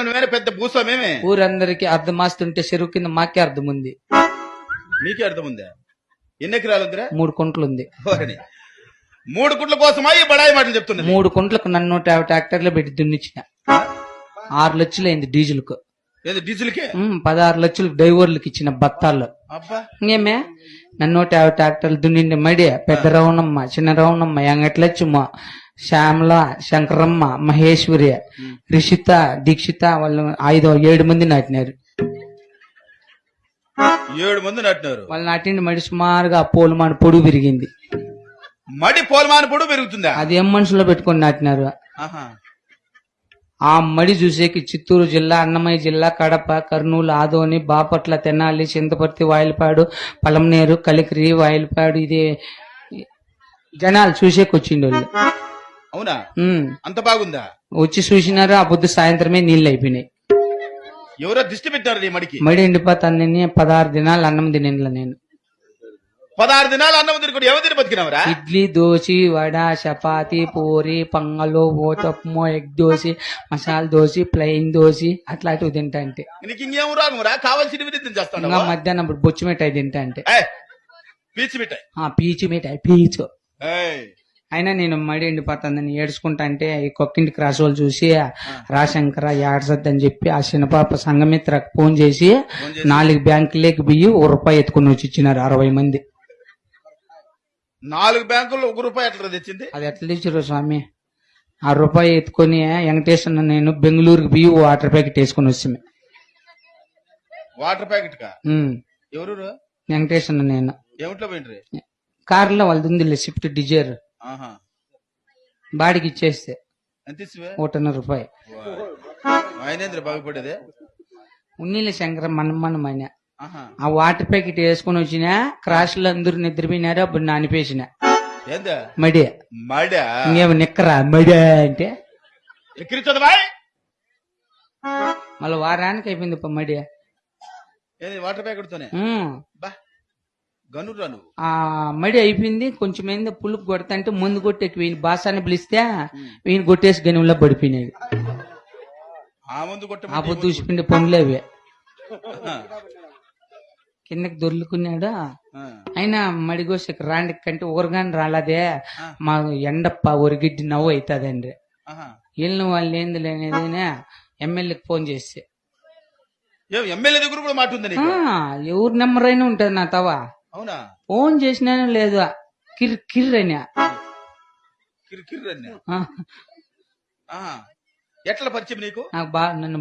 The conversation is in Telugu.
నువ్వేనా పెద్ద భూస్వామేమే? ఊరందరికి అర్ధమాస్తుంటే చెరువు కింద మాకే అర్థం ఉంది. నీకే అర్థం ఉందా? ఎన్ని ఎకరాలు ఉందిరా? 3 కుంటలు ఉంది. 3 గుంట్ల కోసమా ఈ బడాయి మాటలు చెప్తున్నా? 3 కుంటలకు నన్ను 150 ట్రాక్టర్లు పెట్టి దున్నిచ్చిన. 6 లక్షలు అయింది డీజిల్ కు. ఏది డీజిల్ కే? 16 లక్షలు డ్రైవర్లకు ఇచ్చిన బత్తాల్లో. అబ్బా ఇంకేమే నన్ను 150 ట్రాక్టర్లు దున్నిండి మడి పెద్ద రౌనమ్మ, చిన్న రౌనమ్మ, ఎంగట్లచ్చమ్మ, శ్యామల, శంకరమ్మ, మహేశ్వరి, రిషిత, దీక్షిత వాళ్ళు 7 మంది నాటినారు. 7 మంది నాటినారు. వాళ్ళు నాటిండి మడి సుమారుగా పోలుమాన పొడుగు పెరిగింది. మడి పోలమాన పొడుగు పెరుగుతుందా? అది ఏం మనుషులో పెట్టుకొని నాటినారు. ఆహా. ఆ మడి చూసేకి చిత్తూరు జిల్లా, అన్నమయ్య జిల్లా, కడప, కర్నూలు, ఆదోని, బాపట్ల, తెనాలి, చింతపర్తి, వాయిలపాడు, పలంనేరు, కలికిరి, వాయిలపాడు ఇది జనాలు చూసేకి వచ్చిండు వాళ్ళు. అవునా? అంత బాగుందా? వచ్చి చూసినారు. ఆ పొద్దు సాయంత్రమే నీళ్లు అయిపోయినాయి. ఎవరో దిష్టి పెట్టారు నీ మడికి? మడి ఎండిపోతాను. 16 దినాలు అన్నం తినేలా నేను. 16 దినాలు అన్నం తినుకుంటే ఎవరు తిని బతికినవరా? ఇడ్లీ, దోశ, వడ, చపాతి, పూరి, పొంగలు, ఓతప్పము, ఎగ్ దోశ, మసాలా దోశ, ప్లెయిన్ దోశ అట్లాంటివి తింటా అంటే. నీకు ఇంకేం రానురా? కావాల్సినవి తినేస్తాను. ఇంకా మధ్యాహ్నం ఇప్పుడు బొచ్చు మిఠాయి తింటా అంటే. పీచి మిఠాయి. పీచు మిఠాయి పీచు. అయినా నేను మడి ఎండిపోతుందని ఏడ్చుకుంటా అంటే ఈ కొక్కింటికి రాసి వాళ్ళు చూసి రాశంకర ఏడ్సద్దని చెప్పి ఆ చిన్నపాప సంఘమిత్రకు ఫోన్ చేసి 4 బ్యాంకులేకి బియ్యి ₹1 ఎత్తుకుని వచ్చి ఇచ్చినారు 60 మంది. 4 బ్యాంకుల్లో ₹1 ఎట్లా తెచ్చింది? అది ఎట్లా తెచ్చారు స్వామి? ₹1 ఎత్తుకొని వెంకటేశ్వర నేను బెంగళూరుకి బియ్యి వాటర్ ప్యాకెట్ వేసుకుని వచ్చాము. వాటర్ ప్యాకెట్ కా? ఎవరు? వెంకటేశ్వర నేను. ఏమిట్లో పోయిండ్రి? కారులో వాళ్ళది ఉంది షిఫ్ట్ డిజైర్. బాడికి ఇచ్చేస్తే ఎంత ఇచ్చివే? ₹1.5. ఆయనేంద్ర బాగుపడేదే? ఉన్నీళ్ళ శంకర మనమైన ఆ వాటర్ ప్యాకెట్ వేసుకుని వచ్చిన క్రాష్ లో అందరూ నిద్రపోయినారు. అప్పుడు నానిపేసిన మడి ఇంకేమో నిక్కరా మడి అంటే ఎక్కిరించదు బాయ్. మళ్ళీ వారానికి అయిపోయింది మడి. వాటర్ ప్యాకెట్ తోనే గనురా నువ్వు. ఆ మడి అయిపోయింది. కొంచెం ఏందో పులుపు కొడతంటే ముందు కొట్టేకి వీని బాసాన్ని పిలిస్తే వీని కొట్టేసి గనుల్లో పడిపోయినాడు. ఆ పొద్దు చూసిపోయింది పనులు అవి. కిందకి దొర్లుకున్నాడు. అయినా మడిగోసి రాండి కంటే ఊరగాని రాలేదే మా ఎండప్ప ఒరిగిడ్డి నవ్వు అవుతుందండి. వెళ్ళిన వాళ్ళు ఏంది లేనిదేనే ఎమ్మెల్యేకి ఫోన్ చేస్తే ఎమ్మెల్యే దగ్గర కూడా మాట ఉంది. ఎవరు నెంబర్ అయినా ఉంటది నా తవా. అవునా? ఫోన్ చేసినాను లేదు కిర్రని ఎట్లా పరిచయం నీకు? నాకు నన్ను